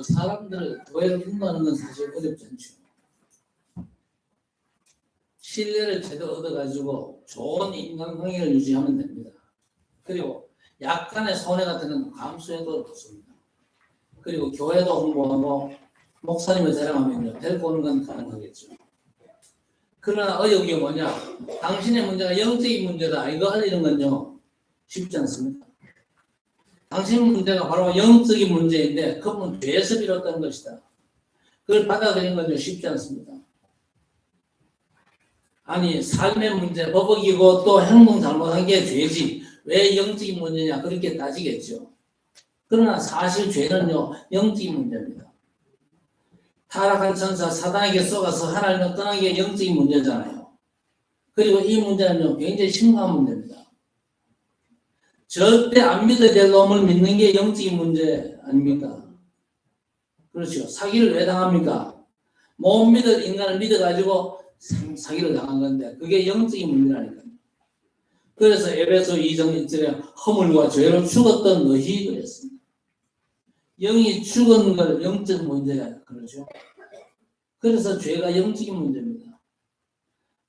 사람들을 교회를 분노하는 건 사실 어렵지 않죠. 신뢰를 제대로 얻어가지고 좋은 인간관계를 유지하면 됩니다. 그리고 약간의 손해 같은 건 감수해도 좋습니다. 그리고 교회도 홍보하고 목사님을 자랑하면요, 데리고 오는 건 가능하겠죠. 그러나 어려운 뭐냐? 당신의 문제가 영적인 문제다, 이거 알리는 건요 쉽지 않습니다. 당신 문제가 바로 영적인 문제인데 그건 죄에서 비롯된 것이다. 그걸 받아들이는 건요 쉽지 않습니다. 아니, 삶의 문제, 버벅이고 또 행동 잘못한 게 죄지 왜 영적인 문제냐, 그렇게 따지겠죠. 그러나 사실 죄는요 영적인 문제입니다. 타락한 천사 사단에게 쏘가서 하나님을 떠난 게 영적인 문제잖아요. 그리고 이 문제는요 굉장히 심각한 문제입니다. 절대 안 믿어야 될 놈을 믿는 게 영적인 문제 아닙니까? 그렇죠. 사기를 왜 당합니까? 못 믿을 인간을 믿어가지고 사기를 당한 건데 그게 영적인 문제라니까요. 그래서 에베소 2장 1절에 허물과 죄로 죽었던 너희 그랬습니다. 영이 죽은 걸 영적 문제가 그러죠. 그래서 죄가 영적인 문제입니다.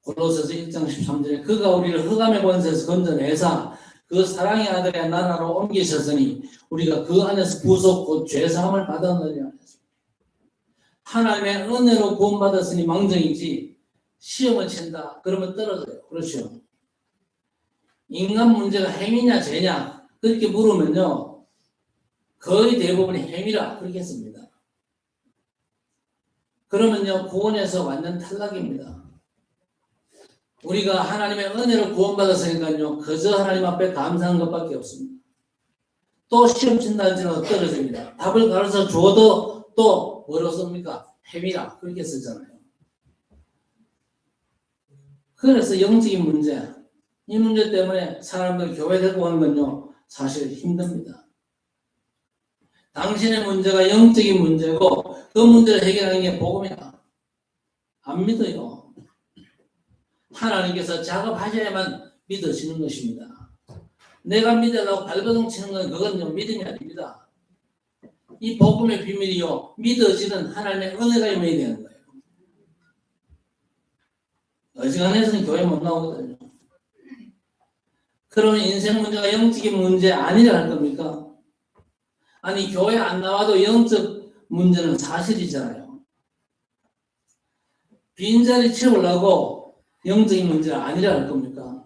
골로새서 1장 13절에 그가 우리를 흑암의 권세에서 건져내사 그 사랑의 아들의 나라로 옮기셨으니 우리가 그 안에서 구속 곧 죄사함을 받았느냐. 하나님의 은혜로 구원받았으니 망정이지 시험을 친다 그러면 떨어져요. 그렇죠. 인간 문제가 행위냐 죄냐 그렇게 물으면요 거의 대부분이 행위라 그렇게 했습니다. 그러면요 구원에서 완전 탈락입니다. 우리가 하나님의 은혜로 구원받았으니까요 그저 하나님 앞에 감사하는 것밖에 없습니다. 또 시험 친다 할지라도 떨어집니다. 답을 가르쳐 줘도 또 뭐로 씁니까? 행위라 그렇게 쓰잖아요. 그래서 영적인 문제, 이 문제 때문에 사람들 교회 데리고 가는 건요 사실 힘듭니다. 당신의 문제가 영적인 문제고 그 문제를 해결하는 게 복음이다. 안 믿어요. 하나님께서 작업하셔야만 믿어지는 것입니다. 내가 믿으려고 발버둥 치는 건 그건요 믿음이 아닙니다. 이 복음의 비밀이요 믿어지는 하나님의 은혜가 임해야 되는 거예요. 어지간해서는 교회 못 나오거든요. 그러면 인생 문제가 영적인 문제 아니라 할 겁니까? 아니 교회 안 나와도 영적 문제는 사실이잖아요. 빈자리 채우려고 영적인 문제가 아니라 할 겁니까?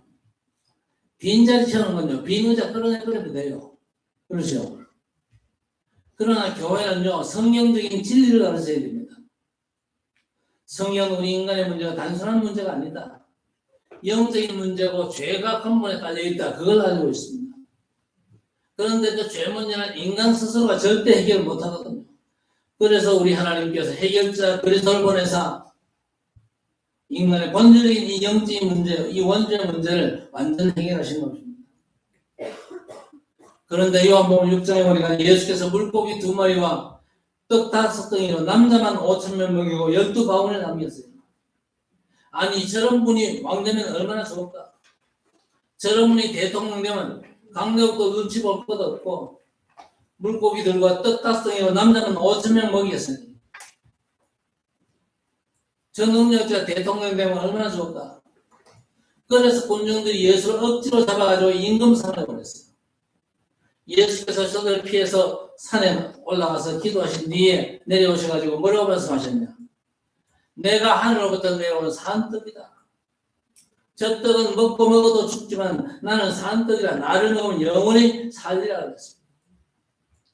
빈자리 채우는 건요 빈 의자 끌어내도 돼요. 그렇죠? 그러나 교회는요 성경적인 진리를 가르쳐야 됩니다. 성경은 우리 인간의 문제가 단순한 문제가 아니다. 영적인 문제고 죄가 근본에 깔려있다. 그걸 가지고 있습니다. 그런데 그 죄 문제는 인간 스스로가 절대 해결 못하거든요. 그래서 우리 하나님께서 해결자 그리스도를 보내사 인간의 본질적인 이 영적인 문제, 이 원죄 문제를 완전 해결하신 것입니다. 그런데 요한복음 6장에 보니까 예수께서 물고기 2마리와 떡 5덩이로 남자만 5,000명 먹이고 12바구니를 남겼어요. 아니 저런 분이 왕되면 얼마나 좋을까? 저런 분이 대통령 되면 강력도 눈치 볼 것도 없고 물고기들과 떡 5덩이로 남자는 5,000명 먹이겠으니 저 능력자 대통령 되면 얼마나 좋을까? 그래서 군중들이 예수를 억지로 잡아가지고 임금상을 보냈어요. 예수께서 저들을 피해서 산에 올라가서 기도하신 뒤에 내려오셔가지고 뭐라고 말씀하셨냐? 내가 하늘로부터 내려오는 산떡이다. 저 떡은 먹고 먹어도 죽지만 나는 산떡이라 나를 먹으면 영원히 살리라 그랬습니다.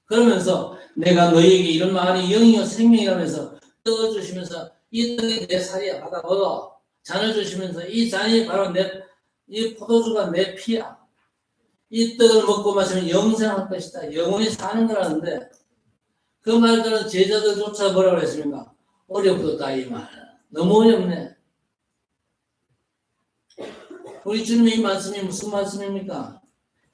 그러면서 내가 너희에게 이런 말이 영이요 생명이라면서 떡을 주시면서 이 떡이 내 살이야 받아 먹어. 잔을 주시면서 이 잔이 바로 이 포도주가 내 피야. 이 떡을 먹고 마시면 영생할 것이다. 영원히 사는 거라는데 그 말들은 제자들조차 뭐라고 했습니까? 어렵다 이 말. 너무 어렵네. 우리 주님의 이 말씀이 무슨 말씀입니까?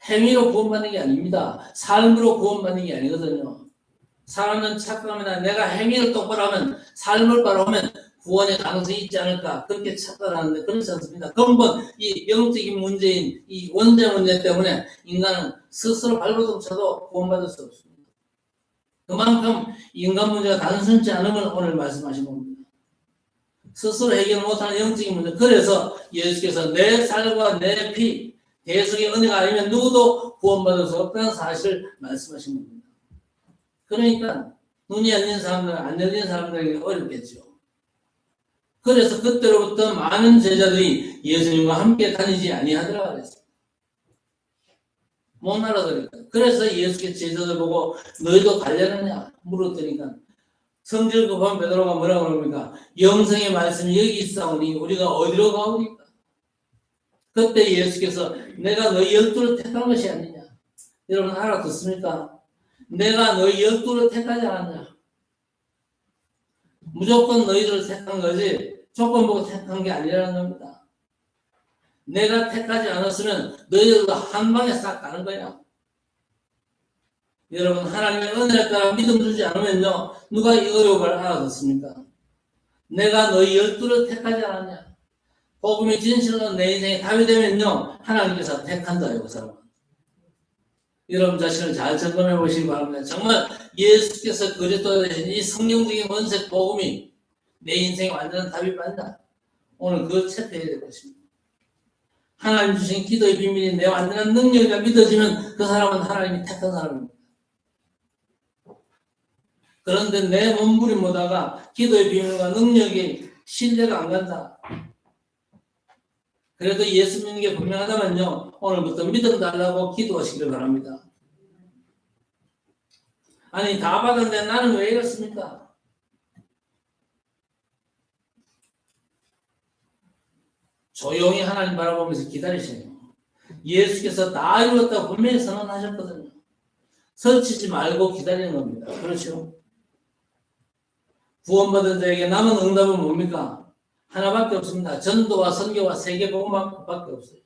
행위로 구원받는 게 아닙니다. 삶으로 구원받는 게 아니거든요. 사람은 착각합니다. 내가 행위를 똑바로 하면 삶을 바로 하면 구원의 가능성이 있지 않을까 그렇게 착각하는데 그렇지 않습니다. 근본 이 영적인 문제인 이 원죄 문제 때문에 인간은 스스로 발버둥 쳐도 구원받을 수 없습니다. 그만큼 인간 문제가 단순치 않음을 오늘 말씀하신 겁니다. 스스로 해결 못하는 영적인 문제. 그래서 예수께서 내 살과 내 피, 대속의 은혜가 아니면 누구도 구원받을 수 없다는 사실을 말씀하신 겁니다. 그러니까 눈이 열린 사람들, 안 열린 사람들에게 어렵겠죠. 그래서 그때로부터 많은 제자들이 예수님과 함께 다니지 아니하더라 그랬어요. 못 알아들으니까. 그래서 예수께 제자들 보고 너희도 갈려느냐 물었더니까 성질 급한 베드로가 뭐라고 그럽니까? 영생의 말씀이 여기 있사오니 우리가 어디로 가오니까? 그때 예수께서 내가 너희 12를 택한 것이 아니냐? 여러분 알아듣습니까? 내가 너희 12를 택하지 않았냐? 무조건 너희들을 택한 거지 조건 보고 택한 게 아니라는 겁니다. 내가 택하지 않았으면 너희들도 한 방에 싹 가는 거야. 여러분 하나님의 은혜에 따라 믿음 주지 않으면요 누가 이 어려움을 알아듣습니까? 내가 너희 12를 택하지 않았냐? 복음의 진실로 내 인생에 답이 되면요 하나님께서 택한다요 그 사람은. 여러분 자신을 잘 점검해 보시기 바랍니다. 정말 예수께서 그리스도 되신 이 성경적인 원색 복음이 내 인생에 완전한 답이 맞나? 오늘 그걸 체크해야 될 것입니다. 하나님 주신 기도의 비밀이 내 완전한 능력이라 믿어지면 그 사람은 하나님이 택한 사람입니다. 그런데 내 몸부림보다가 기도의 비밀과 능력이 신뢰가 안 간다. 그래도 예수 믿는 게 분명하다면요 오늘부터 믿음 달라고 기도하시기를 바랍니다. 아니 다 받았는데 나는 왜 이렇습니까? 조용히 하나님 바라보면서 기다리세요. 예수께서 다 이루었다고 분명히 선언하셨거든요. 설치지 말고 기다리는 겁니다. 그렇죠? 구원받은 자에게 남은 응답은 뭡니까? 하나밖에 없습니다. 전도와 선교와 세계복음밖에 없어요.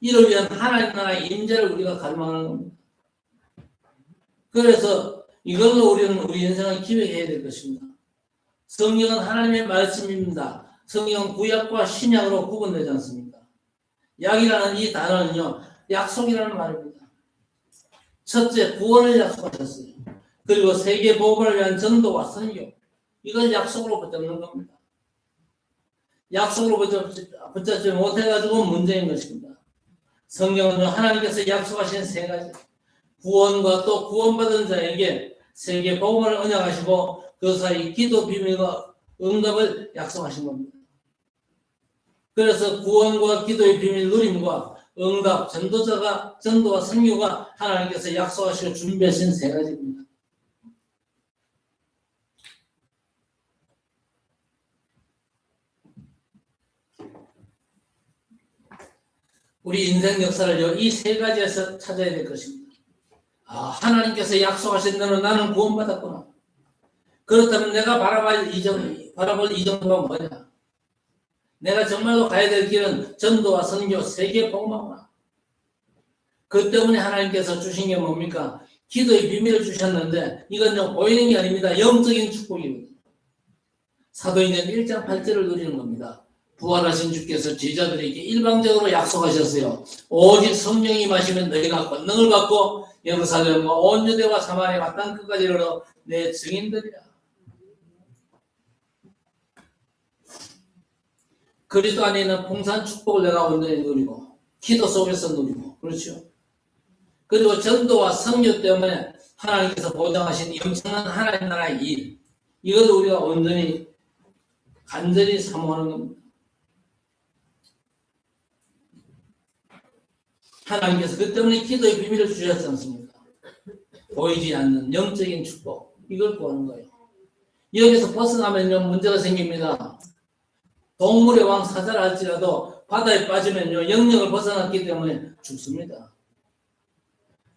이를 위한 하나님 나라의 임재를 우리가 갈망하는 겁니다. 그래서 이걸로 우리는 우리 인생을 기획해야 될 것입니다. 성경은 하나님의 말씀입니다. 성경은 구약과 신약으로 구분되지 않습니까? 약이라는 이 단어는요 약속이라는 말입니다. 첫째 구원을 약속하셨어요. 그리고 세계복음을 위한 전도와 선교 이걸 약속으로 붙잡는 겁니다. 약속으로 붙잡지 못해가지고 문제인 것입니다. 성경은 하나님께서 약속하신 세 가지 구원과 또 구원받은 자에게 세계 복음을 언약하시고 그 사이 기도 비밀과 응답을 약속하신 겁니다. 그래서 구원과 기도의 비밀 누림과 응답, 전도와 선교가 하나님께서 약속하시고 준비하신 세 가지입니다. 우리 인생 역사를 이 세 가지에서 찾아야 될 것입니다. 하나님께서 약속하신 대로 나는 구원받았구나. 그렇다면 내가 바라볼 이정도가 뭐냐? 내가 정말로 가야 될 길은 전도와 선교, 세계 복음화구나. 그 때문에 하나님께서 주신 게 뭡니까? 기도의 비밀을 주셨는데 이건 보이는 게 아닙니다. 영적인 축복입니다. 사도행전 1장 8절을 누리는 겁니다. 부활하신 주께서 제자들에게 일방적으로 약속하셨어요. 오직 성령이 마시면 너희가 권능을 받고 예루살렘과 온 유대와 사마리아와 땅 끝까지 이르러 내 증인들이라. 그리스도 안에 있는 풍성한 축복을 내가 온전히 누리고 기도 속에서 누리고 그렇죠. 그리고 전도와 선교 때문에 하나님께서 보장하신 엄청난 하나님 나라의 일 이걸 우리가 온전히 간절히 사모하는 겁니다. 하나님께서 그 때문에 기도의 비밀을 주셨지 않습니까? 보이지 않는 영적인 축복 이걸 구하는 거예요. 여기서 벗어나면요 문제가 생깁니다. 동물의 왕 사자라 할지라도 바다에 빠지면요 영역을 벗어났기 때문에 죽습니다.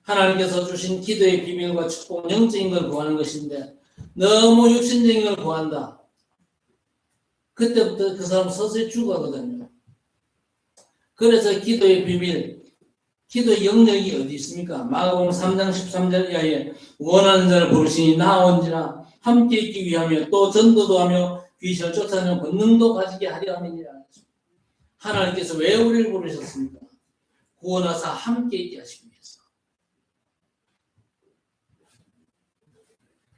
하나님께서 주신 기도의 비밀과 축복은 영적인 걸 구하는 것인데 너무 육신적인 걸 구한다. 그때부터 그 사람 서서히 죽어가거든요. 그래서 기도의 비밀 기도의 영역이 어디 있습니까? 마가복음 3장 13절 이하에 원하는 자를 부르시니 나온지라 함께 있기 위하며 또 전도도 하며 귀신을 쫓아내는 권능도 가지게 하려 함이니라. 하나님께서 왜 우리를 부르셨습니까? 구원하사 함께 있게 하시기 위해서.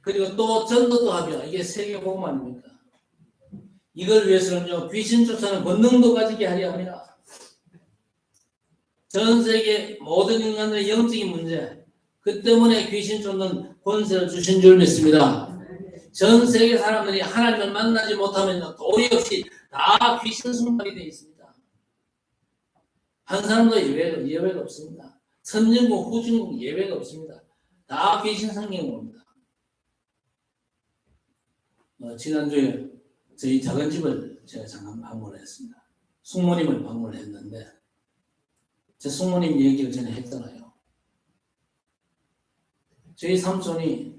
그리고 또 전도도 하며 이게 세계복음 아닙니까? 이걸 위해서는요 귀신 쫓아는 권능도 가지게 하려 합니다. 전 세계 모든 인간들의 영적인 문제 그 때문에 귀신 쫓는 권세를 주신 줄 믿습니다. 전 세계 사람들이 하나님을 만나지 못하면요 도리 없이 다 귀신 숭배하게 되어 있습니다. 한 사람도 예외가 없습니다. 선진국, 후진국 예외가 없습니다. 다 귀신 성경입니다. 지난주에 저희 작은 집을 제가 잠깐 방문했습니다. 숙모님을 방문했는데 제 숙모님 얘기를 전에 했잖아요. 저희 삼촌이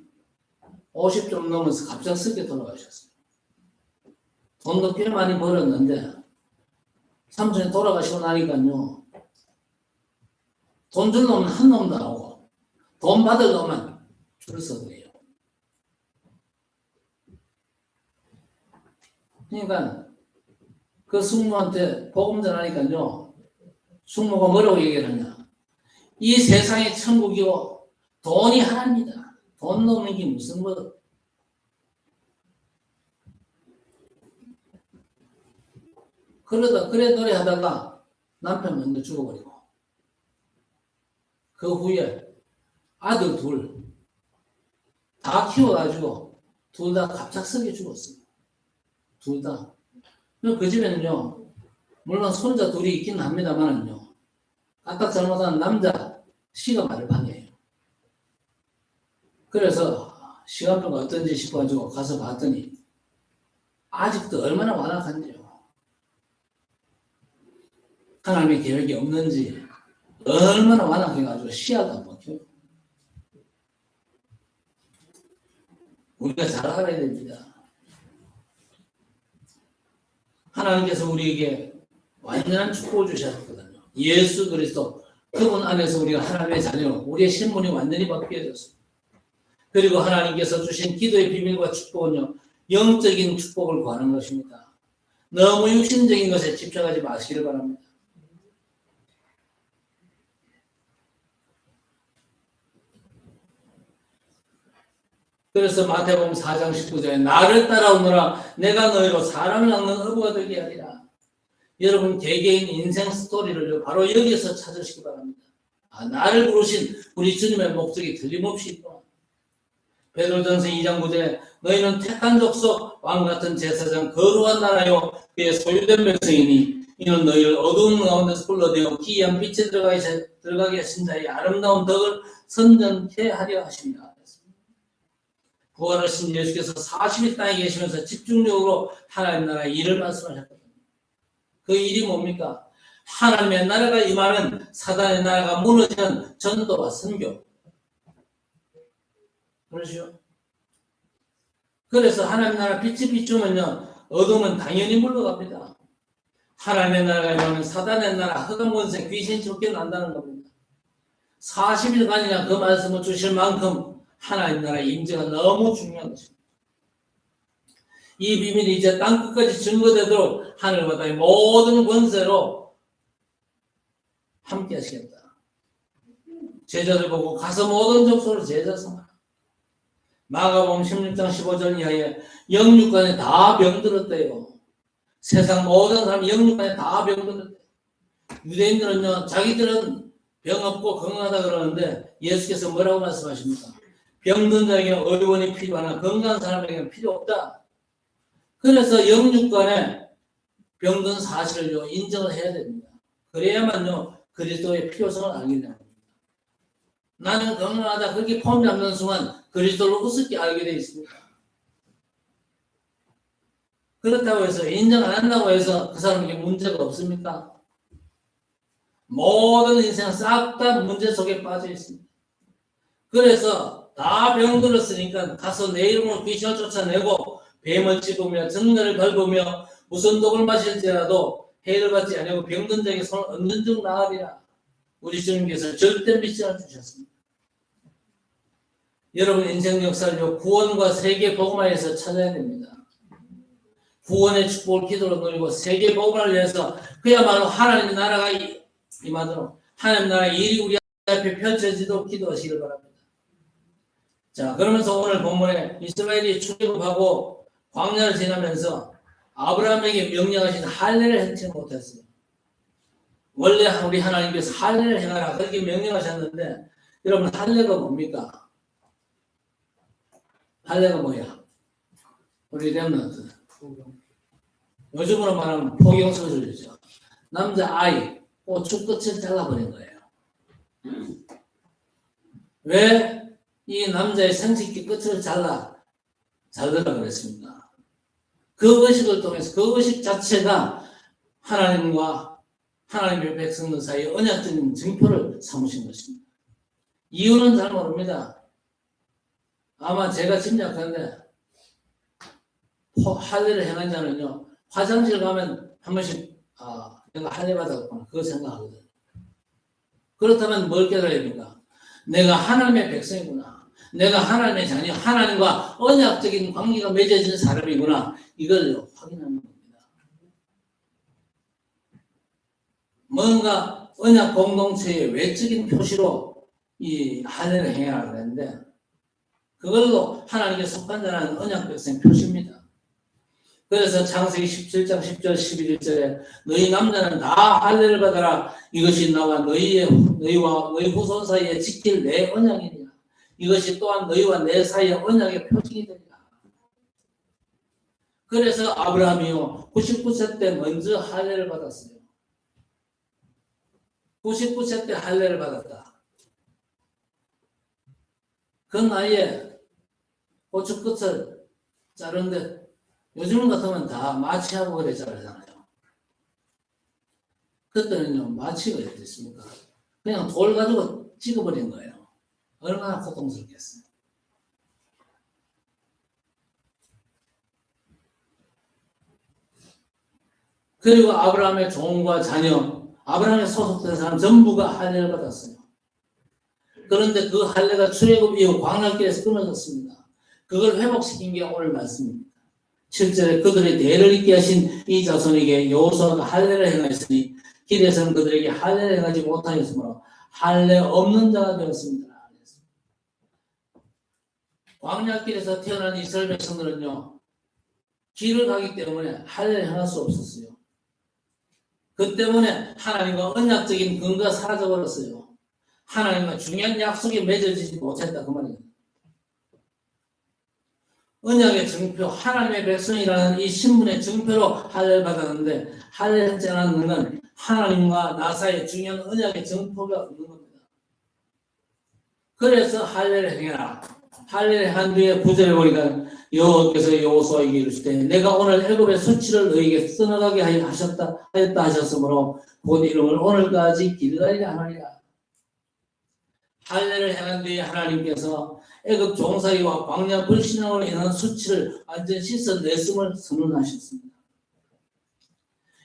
50 좀 넘어서 갑작스럽게 돌아가셨어요. 돈도 꽤 많이 벌었는데 삼촌이 돌아가시고 나니까요 돈 줄 놈은 한 놈도 안 오고 돈 받을 놈만 줄 서고요. 그러니까 그 숙모한테 복음 전하니까요 숙모가 뭐라고 얘기를 하냐 이 세상의 천국이요 돈이 하나입니다. 돈 넘는 게 무슨 그래 노래하다가 남편 먼저 죽어버리고 그 후에 아들 둘 다 키워가지고 둘 다 갑작스럽게 죽었어요. 둘 다. 그 집에는요 물론 손자 둘이 있긴 합니다만은요 까딱 잘못한 남자 씨가 말을 방해해요. 그래서 시간표가 어떤지 싶어가지고 가서 봤더니 아직도 얼마나 완악한지요. 하나님의 계획이 없는지 얼마나 완악해가지고 씨앗도 안 먹혀요. 우리가 잘 알아야 됩니다. 하나님께서 우리에게 완전한 축복을 주셨거든요. 예수 그리스도 그분 안에서 우리가 하나님의 자녀 우리의 신분이 완전히 바뀌어졌습니다. 그리고 하나님께서 주신 기도의 비밀과 축복은요 영적인 축복을 구하는 것입니다. 너무 육신적인 것에 집착하지 마시기를 바랍니다. 그래서 마태복음 4장 19절에 나를 따라오너라 내가 너희로 사람을 낚는 어부가 되게 하리라. 여러분 개개인 인생 스토리를 바로 여기서 찾으시기 바랍니다. 나를 부르신 우리 주님의 목적이 틀림없이 있구나. 베드로전서 2장 9절에 너희는 택한 족속 왕같은 제사장 거룩한 나라요 그의 소유된 백성이니 이는 너희를 어두운 가운데서 불러내어 기이한 빛에 들어가게 하신 자의 아름다운 덕을 선전케 하려 하십니다. 부활하신 예수께서 40일 땅에 계시면서 집중적으로 하나님 나라의 일을 말씀하셨거든요. 그 일이 뭡니까? 하나님의 나라가 임하는 사단의 나라가 무너지는 전도와 선교. 그러시죠? 그래서 하나님 나라 빛이 비추면요 어둠은 당연히 물러갑니다. 하나님의 나라가 임하면 사단의 나라 흑암권세 귀신이 쫓겨난다는 겁니다. 40일간이나 그 말씀을 주실 만큼 하나님 나라의 임재가 너무 중요한 것입니다. 이 비밀이 이제 땅끝까지 증거되도록 하늘바다의 모든 권세로 함께 하시겠다. 제자들 보고 가서 모든 족속을 제자 삼아라. 마가복음 16장 15절 이하에 영육간에 다 병들었대요. 세상 모든 사람이 영육간에 다 병들었대요. 유대인들은요 자기들은 병 없고 건강하다 그러는데 예수께서 뭐라고 말씀하십니까? 병든 자에게는 의원이 필요하나 건강한 사람에게는 필요 없다. 그래서 영육간에 병든 사실을 인정을 해야 됩니다. 그래야만요 그리스도의 필요성을 알게 됩니다. 나는 건강하다 그렇게 폼 잡는 순간 그리스도를 우습게 알게 되어 있습니다. 그렇다고 해서 인정 안 한다고 해서 그 사람에게 문제가 없습니까? 모든 인생 싹 다 문제 속에 빠져 있습니다. 그래서 다 병들었으니까 가서 내 이름으로 귀신을 쫓아내고 뱀을 찝으며 정렬을 밟으며 무슨 독을 마실지라도 해를 받지 아니하고 병든 자에게 손을 얹는 중 나으리라. 우리 주님께서 절대 믿지 않으셨습니다. 여러분 인생 역사를 구원과 세계 복음화에서 찾아야 됩니다. 구원의 축복을 기도로 누리고 세계 복음화를 위해서 그야말로 하나님의 나라가 임하도록 하나님 나라의 일이 우리 앞에 펼쳐지도록 기도하시길 바랍니다. 자, 그러면서 오늘 본문에 이스라엘이 출애굽하고 광야를 지나면서 아브라함에게 명령하신 할례를 행치 못했어요. 원래 우리 하나님께서 할례를 행하라 그렇게 명령하셨는데 여러분 할례가 뭡니까? 할례가 뭐야? 우리 렘넌트 요즘으로 말하면 포경수술이죠. 남자 아이 고추 끝을 잘라버린 거예요. 왜 이 남자의 생식기 끝을 자르라 그랬습니까? 그 의식을 통해서 그 의식 자체가 하나님과 하나님의 백성들 사이에 언약적인 증표를 삼으신 것입니다. 이유는 잘 모릅니다. 아마 제가 짐작하는데 할례를 행한 자는요 화장실 가면 한 번씩 내가 할례 받았구나 그거 생각하거든. 그렇다면 뭘 깨달아야 됩니까? 내가 하나님의 백성이구나. 내가 하나님의 자녀, 하나님과 언약적인 관계가 맺어진 사람이구나. 이걸 확인하는 겁니다. 뭔가 언약 공동체의 외적인 표시로 이 할례를 행해야 하는데 그걸로 하나님께 속한 자라는 언약 백성의 표시입니다. 그래서 창세기 17장 10절 11절에 너희 남자는 다 할례를 받아라. 이것이 나와 너희와 너희 후손 사이에 지킬 내 언약이니라. 이것이 또한 너희와 내 사이의 언약의 표징이 되리라. 그래서 아브라함이요 99세 때 먼저 할례를 받았어요. 99세 때 할례를 받았다. 그 나이에 고추 끝을 자르는데 요즘 같으면 다 마취하고 그래 자르잖아요. 그때는요 마취가 어디 있습니까? 그냥 돌 가지고 찍어버린 거예요. 얼마나 고통스럽겠어요. 그리고 아브라함의 종과 자녀, 아브라함에 소속된 사람 전부가 할례를 받았어요. 그런데 그 할례가 출애굽 이후 광야길에서 끊어졌습니다. 그걸 회복시킨 게 오늘 말씀입니다. 7절에 그들의 대를 잇게 하신 이 자손에게 여호수아가 할례를 행하였으니 길에서는 그들에게 할례를 행하지 못하였으므로 할례 없는 자가 되었습니다. 광야길에서 태어난 이스라엘 백성들은요 길을 가기 때문에 할례를 행할 수 없었어요. 그 때문에 하나님과 언약적인 근거가 사라져버렸어요. 하나님과 중요한 약속이 맺어지지 못했다 그 말이에요. 언약의 증표, 하나님의 백성이라는 이 신분의 증표로 할례를 받았는데 할례를 하지 않은 것은 하나님과 나 사이에 중요한 언약의 증표가 없는 겁니다. 그래서 할례를 행해라. 할례를 한 뒤에 9절에 보니까 여호와께서 여호수아에게 이르시되 내가 오늘 애굽의 수치를 너희에게 써나가게 하였다 하셨으므로 곧 이름을 오늘까지 길갈이라 하나니라. 할례를 행한 뒤에 하나님께서 애굽 종살이와 광야 불신앙으로 인한 수치를 완전히 씻어냈음을 선언하셨습니다.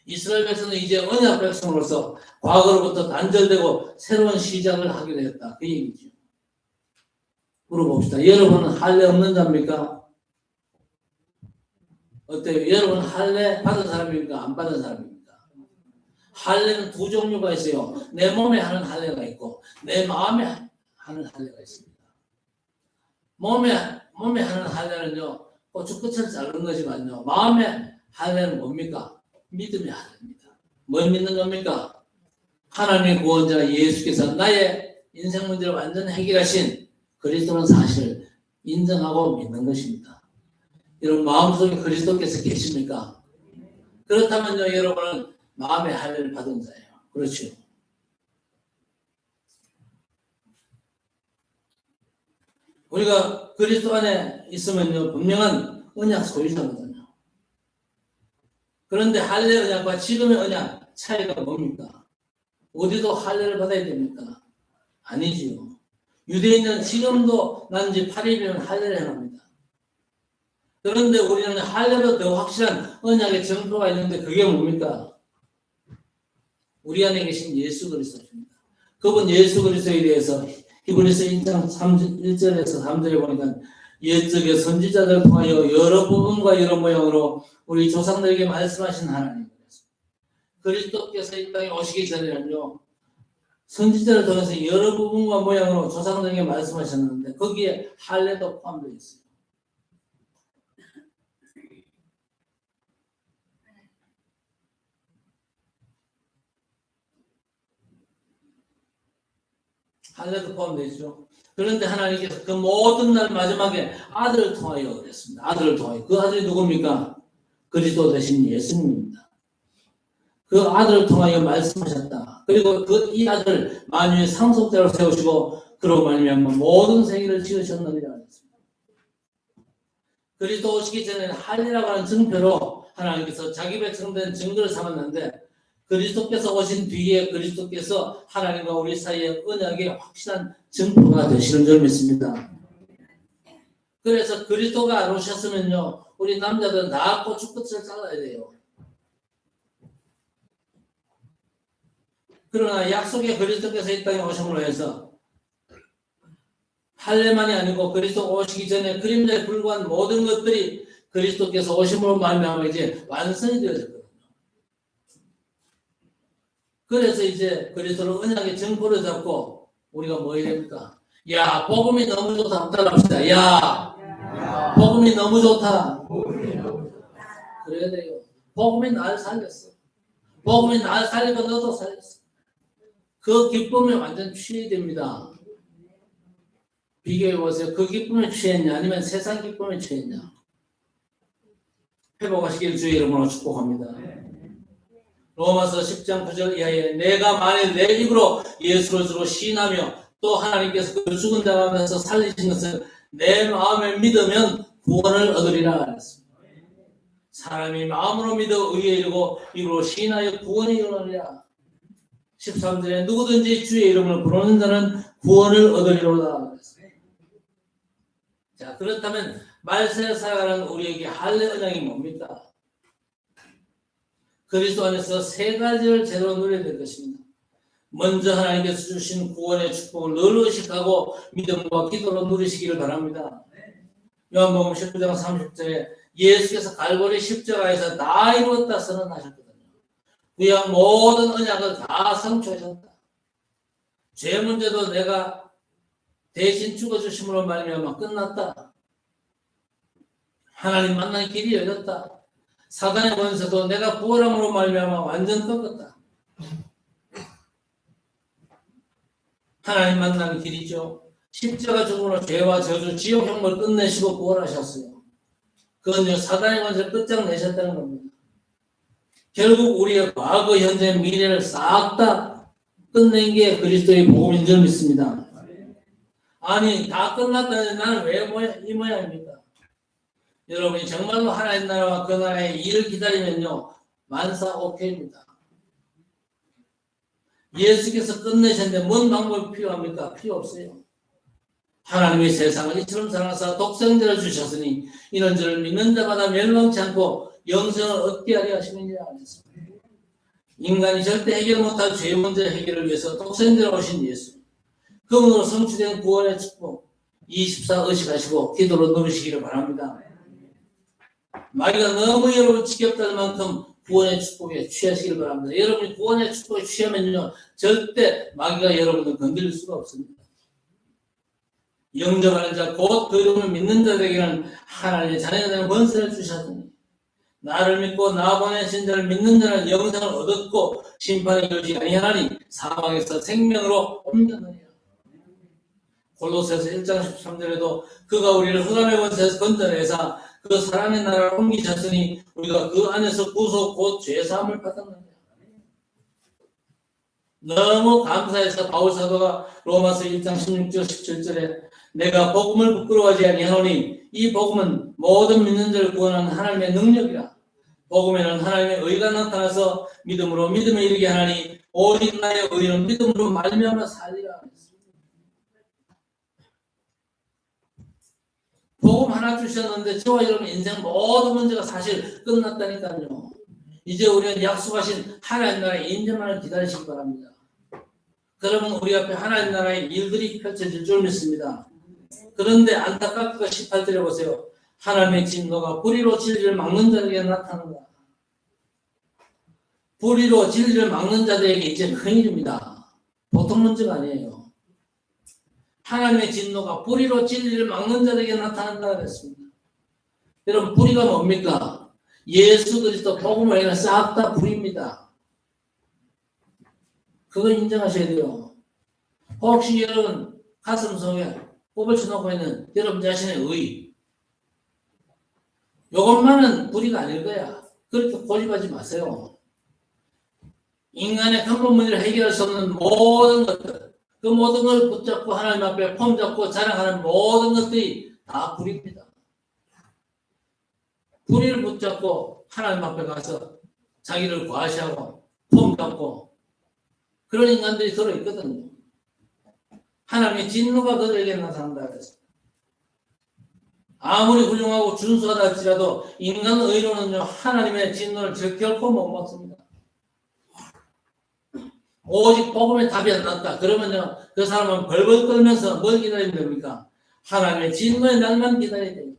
이스라엘 백성은 이제 언약 백성으로서 과거로부터 단절되고 새로운 시작을 하게 되었다. 그 얘기죠. 물어봅시다. 여러분은 할례 없는 자입니까? 어때요? 여러분 할례 받은 사람입니까? 안 받은 사람입니까? 할례는 두 종류가 있어요. 내 몸에 하는 할례가 있고 내 마음에 하는 할례가 있습니다. 몸에 하는 할례는요 고추 끝을 자르는 거지만요 마음의 할례는 뭡니까? 믿음의 할례입니다. 뭘 믿는 겁니까? 하나님의 구원자 예수께서 나의 인생 문제를 완전히 해결하신 그리스도는 사실을 인정하고 믿는 것입니다. 여러분 마음속에 그리스도께서 계십니까? 그렇다면요 여러분은 마음의 할례를 받은 자예요. 그렇죠? 우리가 그리스도 안에 있으면요 분명한 언약 소유자거든요. 그런데 할례 언약과 지금의 언약 차이가 뭡니까? 어디도 할례를 받아야 됩니까? 아니지요. 유대인은 지금도 난지 8일이면 할례를 행합니다. 그런데 우리는 할례보다 더 확실한 언약의 증표가 있는데 그게 뭡니까? 우리 안에 계신 예수 그리스도입니다. 그분 예수 그리스도에 대해서 히브리서 1장 1절에서 3절에 보니까 옛적의 선지자들을 통하여 여러 부분과 여러 모양으로 우리 조상들에게 말씀하신 하나님. 그리스도께서 이 땅에 오시기 전에는요 선지자를 통해서 여러 부분과 모양으로 조상들에게 말씀하셨는데 거기에 할례도 포함되어 있어요. 할례도 포함되어 있죠. 그런데 하나님께서 그 모든 날 마지막에 아들을 통하여 그랬습니다. 아들을 통하여. 그 아들이 누굽니까? 그리스도 되신 예수님입니다. 그 아들을 통하여 말씀하셨다. 그리고 이 아들을 만유의 상속자로 세우시고 그로 말미암아 모든 세계를 지으셨느니라 했습니다. 그리스도 오시기 전에는 할례라고 하는 증표로 하나님께서 자기 백성된 증거를 삼았는데 그리스도께서 오신 뒤에 그리스도께서 하나님과 우리 사이의 언약의 확실한 증표가 되시는 줄 믿습니다. 그래서 그리스도가 안 오셨으면요, 우리 남자들은 다 고추끝을 잘라야 돼요. 그러나 약속의 그리스도께서 이 땅에 오심으로 해서 할례만이 아니고 그리스도 오시기 전에 그림자에 불과한 모든 것들이 그리스도께서 오심으로 말미암아 이제 완성이 되어졌거든요. 그래서 이제 그리스도를 언약의 증거를 잡고 우리가 뭐 해야 됩니까? 야, 복음이 너무 좋다. 따라합시다. 야, 복음이 너무 좋다. 그래야 돼요. 복음이 날 살렸어. 복음이 날 살리고 너도 살렸어. 그 기쁨에 완전 취해야 됩니다. 비교해 보세요. 그 기쁨에 취했냐 아니면 세상 기쁨에 취했냐. 회복하시길 주의 이름으로 축복합니다. 로마서 10장 9절 이하에 내가 만일 내 입으로 예수를 주로 시인하며 또 하나님께서 그 죽은 자 가운데서 살리신 것을 내 마음에 믿으면 구원을 얻으리라 그랬습니다. 사람이 마음으로 믿어 의에 이르고 입으로 시인하여 구원이 일어나리라. 13절에 누구든지 주의 이름을 부르는 자는 구원을 얻으리로다 그랬습니다. 자, 그렇다면 말세에 살아가는 우리에게 할례 언약이 뭡니까? 그리스도 안에서 세 가지를 제대로 누려야 될 것입니다. 먼저 하나님께서 주신 구원의 축복을 늘 의식하고 믿음과 기도로 누리시기를 바랍니다. 요한복음 19장 30절에 예수께서 갈보리 십자가에서 다 이루었다 선언하셨거든요. 그냥 모든 언약을 다 성취하셨다. 죄 문제도 내가 대신 죽어주심으로 말미암아 끝났다. 하나님 만나는 길이 열렸다. 사단의 권세도 내가 부활함으로 말미암아 완전 꺾었다. 하나님 만나는 길이죠. 십자가 죽음으로 죄와 저주, 지옥 형벌을 끝내시고 부활하셨어요. 그건 사단의 권세를 끝장내셨다는 겁니다. 결국 우리의 과거, 현재, 미래를 싹 다 끝낸 게 그리스도의 복음인 줄 믿습니다. 아니, 다 끝났다는데 나는 왜 이 모양입니까? 여러분이 정말로 하나님 나라와 그 나라의 일을 기다리면요, 만사 오케이입니다. 예수께서 끝내셨는데 뭔 방법이 필요합니까? 필요 없어요. 하나님의 세상을 이처럼 사랑하사 독생자를 주셨으니 이런 저를 믿는 자마다 멸망치 않고 영생을 얻게 하려 하시느니라 하셨습니다. 인간이 절대 해결 못할 죄 문제 해결을 위해서 독생자로 오신 예수, 그분으로 성취된 구원의 축복 24 의식하시고 기도로 누리시기를 바랍니다. 마귀가 너무 여러분 지겹다는 만큼 구원의 축복에 취하시길 바랍니다. 여러분이 구원의 축복에 취하면요, 절대 마귀가 여러분을 건드릴 수가 없습니다. 영접하는 자, 곧 그 이름을 믿는 자들에게는 하나님의 자녀가 되는 권세를 주셨으니 나를 믿고 나 보내신 자를 믿는 자는 영생을 얻었고 심판에 이르지 아니하나니 사망에서 생명으로 옮겼느니라. 골로새서 1장 13절에도 그가 우리를 흑암의 권세에서 건져내사 그 사랑의 나라를 옮기셨으니 우리가 그 안에서 구속 곧 죄사함을 받았느니라. 너무 감사해서 바울 사도가 로마서 1장 16절 17절에 내가 복음을 부끄러워하지 아니하노니 이 복음은 모든 믿는 자를 구원하는 하나님의 능력이라. 복음에는 하나님의 의가 나타나서 믿음으로 믿음에 이르게 하나니 오직 나의 의는 믿음으로 말미암아 살리라. 복음 하나 주셨는데 저와 여러분 인생 모든 문제가 사실 끝났다니까요. 이제 우리는 약속하신 하나님 나라의 인정만을 기다리시기 바랍니다. 그러면 우리 앞에 하나님 나라의 일들이 펼쳐질 줄 믿습니다. 그런데 안타깝게 18절에 보세요. 하나님의 진노가 불의로 진리를 막는 자들에게 나타난다. 불의로 진리를 막는 자들에게 이제 큰일입니다. 보통 문제가 아니에요. 하나님의 진노가 불의로 진리를 막는 자에게 나타난다 그랬습니다. 여러분, 불의가 뭡니까? 예수 그리스도 복음을 외에는 싹 다 불의입니다. 그거 인정하셔야 돼요. 혹시 여러분 가슴 속에 꼽을 쳐놓고 있는 여러분 자신의 의, 이것만은 불의가 아닐 거야. 그렇게 고집하지 마세요. 인간의 근본 문제를 해결할 수 없는 모든 것들, 그 모든 걸 붙잡고 하나님 앞에 폼잡고 자랑하는 모든 것들이 다 불의입니다. 불의를 붙잡고 하나님 앞에 가서 자기를 과시하고 폼잡고 그런 인간들이 들어있거든요. 하나님의 진노가 그들에게 나타난다 그랬어요. 아무리 훌륭하고 준수하다 할지라도 인간 의로는요, 하나님의 진노를 결코 못 막습니다. 오직 복음의 답이 안 났다. 그러면요, 그 사람은 벌벌 떨면서 뭘 기다리면 됩니까? 하나님의 진노의 날만 기다려야 돼요.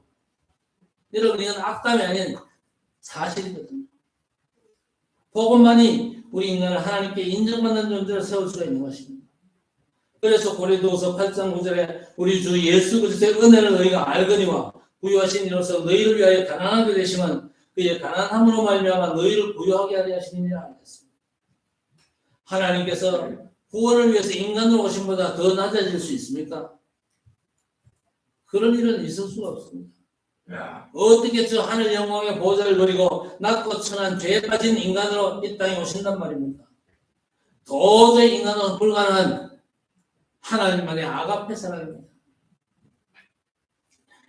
여러분, 이건 악담이 아닌 사실이거든요. 복음만이 우리 인간을 하나님께 인정받는 존재로 세울 수가 있는 것입니다. 그래서 고린도후서 8장 9절에 우리 주 예수 그리스도의 은혜를 너희가 알거니와 부유하신 이로서 너희를 위하여 가난하게 되시면 그의 가난함으로 말미암아 너희를 부유하게 하려 하시느니라 하셨습니다. 하나님께서 구원을 위해서 인간으로 오신 보다 더 낮아질 수 있습니까? 그런 일은 있을 수가 없습니다. 어떻게 저 하늘 영광의 보좌를 누리고 낮고 천한 죄에 빠진 인간으로 이 땅에 오신단 말입니까? 도저히 인간으로 불가능한 하나님만의 아가페 사랑입니다.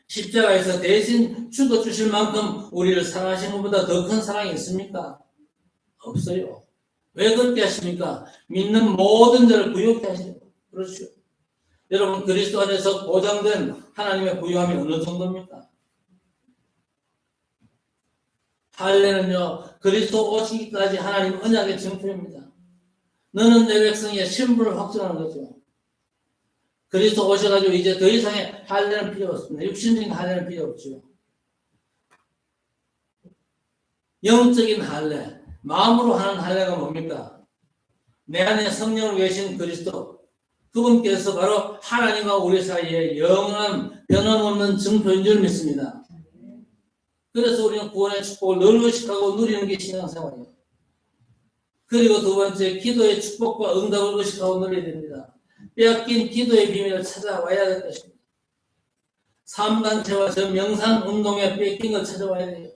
십자가에서 대신 죽어주실 만큼 우리를 사랑하신 것보다 더 큰 사랑이 있습니까? 없어요. 왜 그렇게 하십니까? 믿는 모든 자를 부유케 하시는 거예요. 그렇죠. 여러분, 그리스도 안에서 보장된 하나님의 부유함이 어느 정도입니까? 할례는요, 그리스도 오시기까지 하나님 언약의 증표입니다. 너는 내 백성의 신분을 확정하는 거죠. 그리스도 오셔가지고 이제 더 이상의 할례는 필요 없습니다. 육신적인 할례는 필요 없죠. 영적인 할례, 마음으로 하는 할례가 뭡니까? 내 안에 성령으로 계신 그리스도, 그분께서 바로 하나님과 우리 사이에 영원한 변함없는 증표인 줄 믿습니다. 그래서 우리는 구원의 축복을 늘 의식하고 누리는 게 신앙생활이에요. 그리고 두 번째, 기도의 축복과 응답을 의식하고 누려야 됩니다. 빼앗긴 기도의 비밀을 찾아와야 될 것입니다. 삶단체와 저 명상운동에 뺏긴 걸 찾아와야 돼요.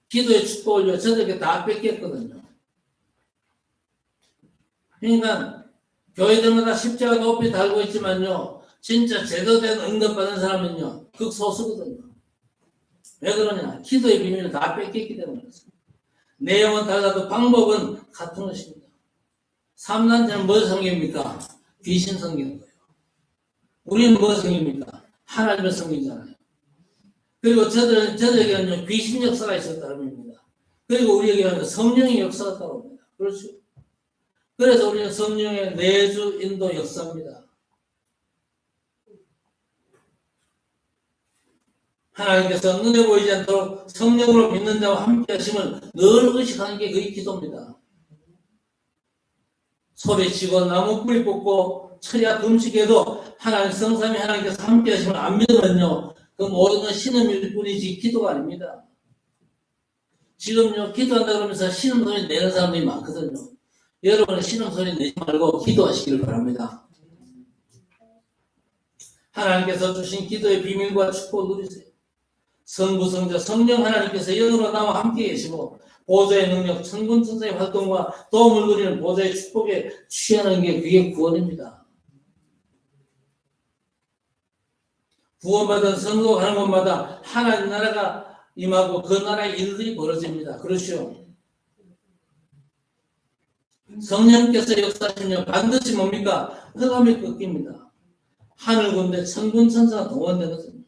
기도의 축복을 저들에게 다 뺏겼거든요. 그러니까 교회들마다 십자가 높이 달고 있지만요, 진짜 제대로 된 응답받은 사람은요, 극소수거든요. 왜 그러냐? 기도의 비밀을 다 뺏겼기 때문에 그렇습니다. 내용은 달라도 방법은 같은 것입니다. 3단체는 뭘 섬깁니까? 귀신 섬기는 거예요. 우리는 뭘 섬깁니까? 하나님을 섬기잖아요. 그리고 저들에게는 귀신 역사가 있었다는 겁니다. 그리고 우리에게는 성령의 역사가 있다고 합니다. 그렇죠? 그래서 우리는 성령의 내주 인도 역사입니다. 하나님께서 눈에 보이지 않도록 성령으로 믿는 자와 함께 하심을 늘 의식하는 게 그의 기도입니다. 소리치고 나무 뿌리 뽑고 철야 금식해도 하나님 성삼위 하나님께서 함께 하심을 안 믿으면요, 그 모든 건 신음일 뿐이지 기도가 아닙니다. 지금요, 기도한다 그러면서 신음소리 내는 사람들이 많거든요. 여러분은 신음소리 내지 말고 기도하시기를 바랍니다. 하나님께서 주신 기도의 비밀과 축복을 누리세요. 성부, 성자, 성령 하나님께서 영으로 나와 함께 계시고 보좌의 능력, 천군 천사의 활동과 도움을 누리는 보좌의 축복에 취하는 게 그게 구원입니다. 구원받은 성도가 가는 곳마다 하나님 나라가 임하고 그 나라의 일들이 벌어집니다. 그렇죠? 성령께서 역사하시면 반드시 뭡니까? 흑암이 꺾입니다. 하늘 군대, 천군 천사가 동원되거든요.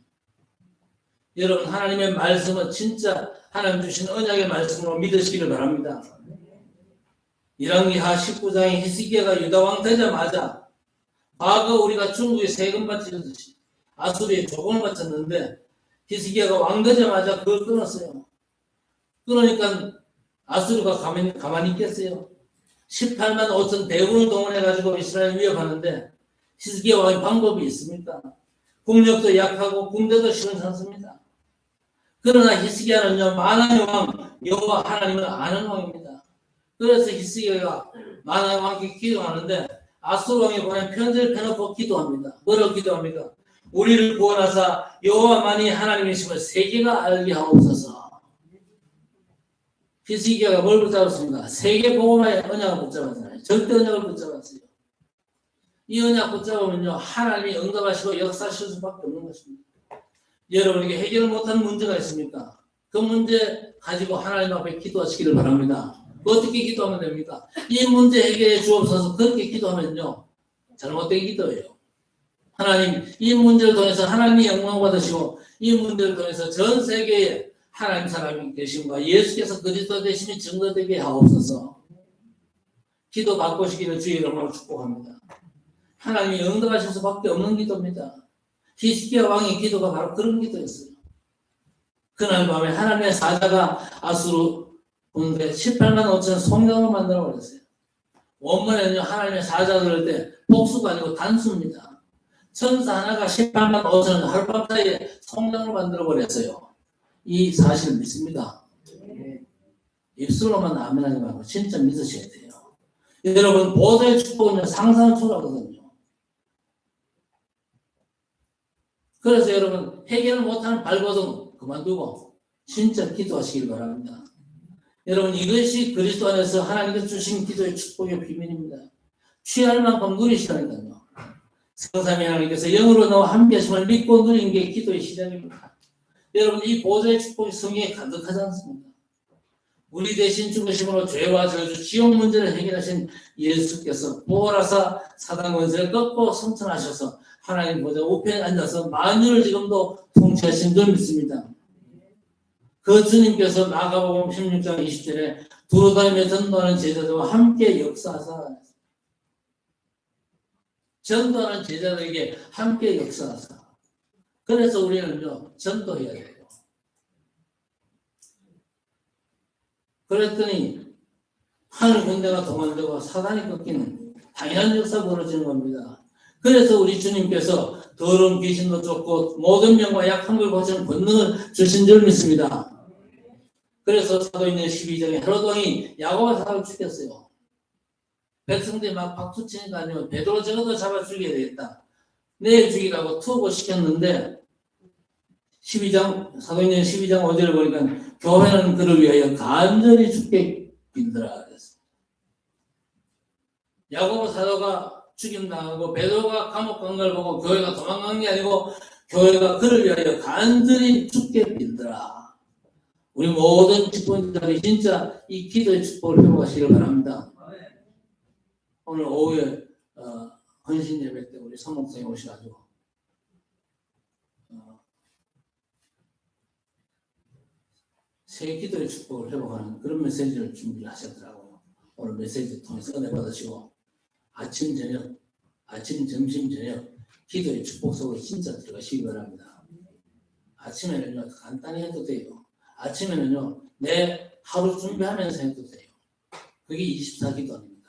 여러분, 하나님의 말씀은 진짜 하나님 주신 언약의 말씀으로 믿으시기를 바랍니다. 1학기하 19장에 히스기야가 유다왕 되자마자 과거 우리가 중국에 세금 바치듯이 아수리에 조공을 바쳤는데 히스기야가 왕 되자마자 그걸 끊었어요. 그러니까 아수르가 가만히 있겠어요? 18만 5천 대군을 동원해가지고 이스라엘 위협하는데 히스기야 왕의 방법이 있습니까? 국력도 약하고 군대도 시원찮습니다. 그러나 히스기야는요, 만왕의 왕 여호와 하나님을 아는 왕입니다. 그래서 히스기야가 만왕의 왕께 기도하는데 아수르 왕이 보낸 편지를 펴놓고 기도합니다. 뭐라고 기도합니까? 우리를 구원하사 여호와만이 하나님이심을 세계가 알게 하옵소서. 히스기야가 뭘 붙잡았습니까? 세계 복음화의 언약을 붙잡았잖아요. 절대 언약을 붙잡았어요. 이 언약 붙잡으면요, 하나님이 응답하시고 역사하실 수밖에 없는 것입니다. 여러분에게 해결을 못한 문제가 있습니까? 그 문제 가지고 하나님 앞에 기도하시기를 바랍니다. 어떻게 기도하면 됩니까? 이 문제 해결해 주옵소서. 그렇게 기도하면요, 잘못된 기도예요. 하나님, 이 문제를 통해서 하나님이 영광 받으시고 이 문제를 통해서 전 세계에 하나님 사람이 계심과 예수께서 그리스도 되심이 증거되게 하옵소서. 기도 바꾸시기를 주의 이름으로 축복합니다. 하나님이 응답하실 수밖에 없는 기도입니다. 히스기야 왕의 기도가 바로 그런 기도였어요. 그날 밤에 하나님의 사자가 아수르 군대 18만 5천 성령을 만들어 버렸어요. 원문에는요, 하나님의 사자 그럴 때 복수가 아니고 단수입니다. 천사 하나가 18만 5천 하룻밤 사이에 성령을 만들어 버렸어요. 이 사실을 믿습니다. 입술로만 아멘하지 말고 진짜 믿으셔야 돼요. 여러분, 보좌의 축복은 상상을 초월하거든요. 그래서 여러분, 해결을 못하는 발버둥 그만두고 진짜 기도하시길 바랍니다. 여러분, 이것이 그리스도 안에서 하나님께서 주신 기도의 축복의 비밀입니다. 취할 만큼 누리시라니까요. 성삼위 하나님께서 영으로 나와 함께하심을 믿고 누린 게 기도의 시작입니다. 여러분, 이 보좌의 축복이 성경에 가득하지 않습니까? 우리 대신 죽으심으로 죄와 저주, 지옥 문제를 해결하신 예수께서 부활하사 사단 권세를 꺾고 승천하셔서 하나님 보좌 우편에 앉아서 만유를 지금도 통치하신 줄 믿습니다. 그 주님께서 마가복음 16장 20절에 두루 다니며 전도하는 제자들과 함께 역사하사, 전도하는 제자들에게 함께 역사하사. 그래서 우리는요, 전도해야 돼요. 그랬더니 하늘 군대가 동원되고 사단이 꺾이는 당연한 역사가 벌어지는 겁니다. 그래서 우리 주님께서 더러운 귀신도 쫓고 모든 병과 약한 걸 고치는 권능을 주신 줄 믿습니다. 그래서 사도행전 12장에 헤롯 왕이 야고보 사도를 죽였어요. 백성들이 막 박수치니까 아니면 베드로 적어도 잡아 죽여야 되겠다. 내일 죽이라고 투고시켰는데 12장, 사도행전 12장 5절을 보니까 교회는 그를 위하여 간절히 죽게 빌더라 그랬어요. 야고보 사도가 죽임당하고 베드로가 감옥 간 걸 보고 교회가 도망간 게 아니고 교회가 그를 위하여 간절히 죽게 빌더라. 우리 모든 직분자들이 진짜 이 기도의 축복을 회복하시길 바랍니다. 오늘 오후에 헌신 예배 때 우리 성목사님 오셔가지고 새 기도의 축복을 회복하는 그런 메시지를 준비를 하셨더라고요. 오늘 메시지 통해서 은혜 받으시고 아침, 점심, 저녁 기도의 축복 속으로 진짜 들어가시기 바랍니다. 아침에는요, 간단히 해도 돼요. 아침에는요, 내 하루 준비하면서 해도 돼요. 그게 24기도입니다.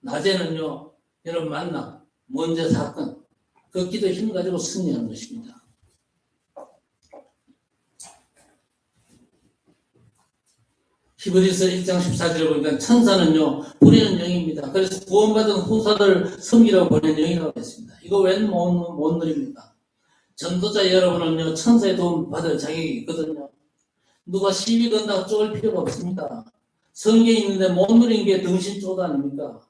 낮에는요, 여러분 만남, 문제, 사건, 그 기도 힘 가지고 승리하는 것입니다. 히브리서 1장 14절에 보니까 천사는요, 부리는 영입니다. 그래서 구원받은 후사들 섬기라고 보낸 영이라고 했습니다. 이거 웬 못 누립니까? 전도자 여러분은요, 천사의 도움 받을 자격이 있거든요. 누가 시비 건다고 쫄 필요가 없습니다. 성경에 있는데 못 누린 게 등신 쪼도 아닙니까?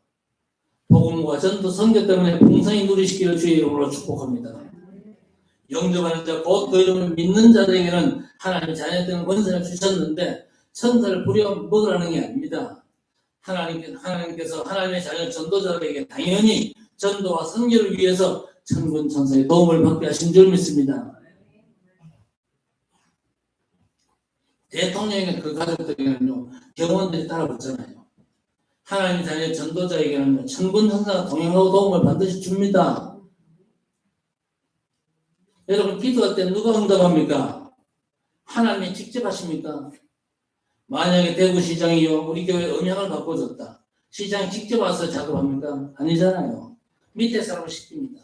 복음과 전도 선교 때문에 풍성히 누리시기를 주의 이름으로 축복합니다. 영접하는 자, 곧 그 이름을 믿는 자들에게는 하나님 자녀된 권세를 주셨는데 천사를 부려 먹으라는 게 아닙니다. 하나님께서 하나님의 자녀 전도자들에게 당연히 전도와 선교를 위해서 천군 천사의 도움을 받게 하신 줄 믿습니다. 대통령에게 그 가족들에게는요, 경원들이 따라붙잖아요. 하나님 자녀 전도자에게는 천군 천사가 동행하고 도움을 반드시 줍니다. 여러분, 기도할 때 누가 응답합니까? 하나님이 직접 하십니까? 만약에 대구시장이요, 우리 교회 음향을 바꿔줬다. 시장 직접 와서 작업합니까? 아니잖아요. 밑에 사람을 시킵니다.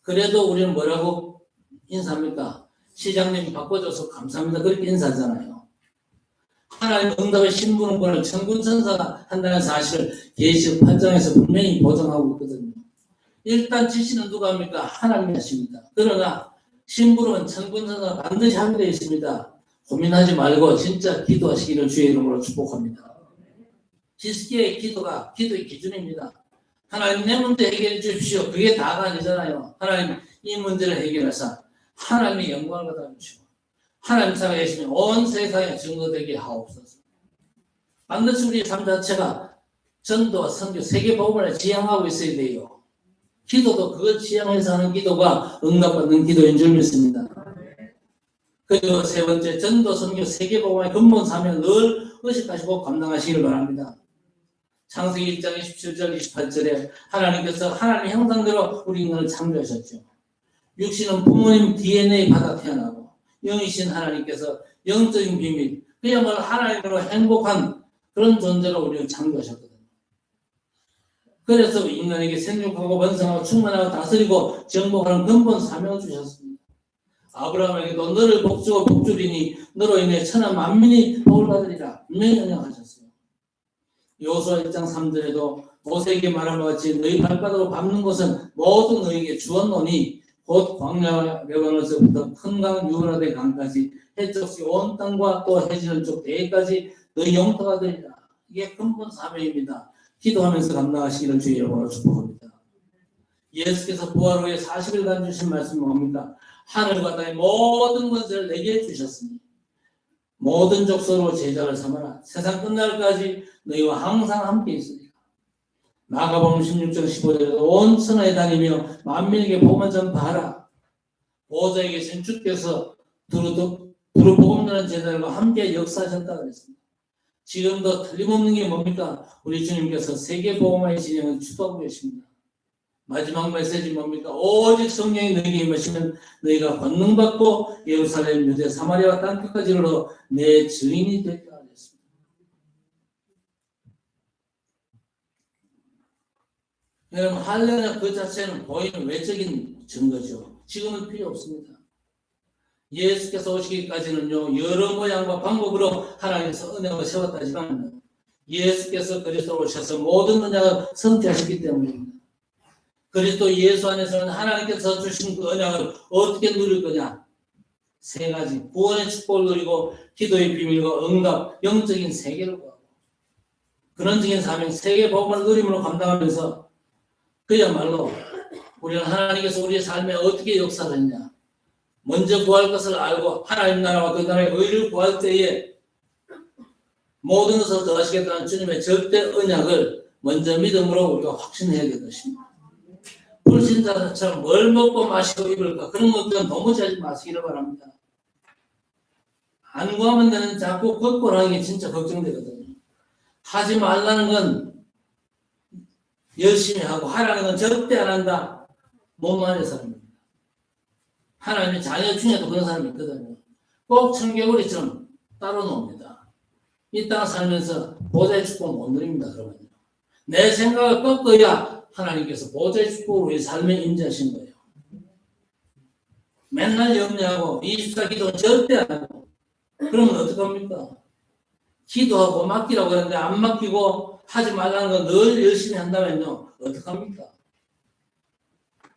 그래도 우리는 뭐라고 인사합니까? 시장님이 바꿔줘서 감사합니다. 그렇게 인사하잖아요. 하나님 응답의 신분권을 천군천사가 한다는 사실을 계시록 8장에서 분명히 보장하고 있거든요. 일단 지시는 누가 합니까? 하나님이 하십니다. 그러나 신부름은 천군천사가 반드시 하게 되어 있습니다. 고민하지 말고 진짜 기도하시기를 주의 이름으로 축복합니다. 히스기야의 기도가 기도의 기준입니다. 하나님 내 문제 해결해 주십시오. 그게 다가 아니잖아요. 하나님 이 문제를 해결하사 하나님의 영광을 받아 주시고 하나님 살아계시니 온 세상에 증거되게 하옵소서. 반드시 우리 삶 자체가 전도와 선교, 세계 복음을 지향하고 있어야 돼요. 기도도 그걸 지향해서 하는 기도가 응답받는 기도인 줄 믿습니다. 그리고 세 번째, 전도, 선교, 세계 복음의 근본 사명을 늘 의식하시고 감당하시기를 바랍니다. 창세기 1장 27절 28절에 하나님께서 하나님의 형상대로 우리 인간을 창조하셨죠. 육신은 부모님 DNA 받아 태어나고 영이신 하나님께서 영적인 비밀, 그야말로 하나님으로 행복한 그런 존재로 우리를 창조하셨거든요. 그래서 인간에게 생육하고 번성하고 충만하고 다스리고 정복하는 근본 사명을 주셨습니다. 아브라함에게도 너를 복주고 복주리니 너로 인해 천하 만민이 복을 받으리라 분명히 언약하셨어요. 여호수아 1장 3절에도 모세에게 말한 것 같이 너희 발바닥으로 밟는 것은 모두 너희에게 주었노니 곧 광야 레바논에서부터 큰 강 유브라데 강까지 해적시 온 땅과 또 해지는 쪽 대해까지 너희 영토가 되리라. 이게 근본 사명입니다. 기도하면서 감당하시기를 주의 이름으로 축복합니다. 예수께서 부활 후에 40일간 주신 말씀이 뭡니까? 하늘과 땅의 모든 것을 내게 주셨으니 모든 족속으로 제자를 삼아라. 세상 끝날까지 너희와 항상 함께 있으리라. 마가복음 16장 15절에도 온 천하에 다니며 만민에게 복음을 전파하라. 보좌에 계신 주께서 두루 복음 전하는 제자들과 함께 역사하셨다고 했습니다. 지금도 틀림없는 게 뭡니까? 우리 주님께서 세계 복음화의 진영을 주도하고 계십니다. 마지막 메시지 뭡니까? 오직 성령이 너희에게 임하시면 너희가 권능받고 예루살렘, 유대, 사마리아와 땅끝까지 이르러 내 증인이 되리라 하셨습니다. 여러분, 할렐루야 그 자체는 보이는 외적인 증거죠. 지금은 필요 없습니다. 예수께서 오시기까지는요, 여러 모양과 방법으로 하나님께서 언약을 세웠다지만 예수께서 그리스도로 오셔서 모든 언약을 성취하셨기 때문입니다. 그리스도 예수 안에서는 하나님께서 주신 그 언약을 어떻게 누릴 거냐? 세 가지. 구원의 축복을 누리고 기도의 비밀과 응답, 영적인 세계를 구하고 근원적인 사명, 세계 복음을 누림으로 감당하면서 그야말로 우리는 하나님께서 우리의 삶에 어떻게 역사를 했냐? 먼저 구할 것을 알고 하나님 나라와 그 나라의 의를 구할 때에 모든 것을 더하시겠다는 주님의 절대 언약을 먼저 믿음으로 우리가 확신해야 될 것입니다. 불신자처럼 뭘 먹고 마시고 입을까 그런 것들은 너무 하지 마시기를 바랍니다. 안 구하면 되는 자꾸 겉골하는 게 진짜 걱정되거든요. 하지 말라는 건 열심히 하고 하라는 건 절대 안 한다. 못만의 사람입니다. 하나님의 자녀 중에도 그런 사람이 있거든요. 꼭 청개구리처럼 따로 놉니다. 이 땅 살면서 보좌의 축복을 못 누립니다. 그러면요. 내 생각을 꺾어야 하나님께서 보좌의 축복으로 우리 삶에 임재하신 거예요. 맨날 염려하고 24 기도는 절대 안 하고 그러면 어떡합니까? 기도하고 맡기라고 하는데 안 맡기고 하지 말라는 거 늘 열심히 한다면요. 어떡합니까?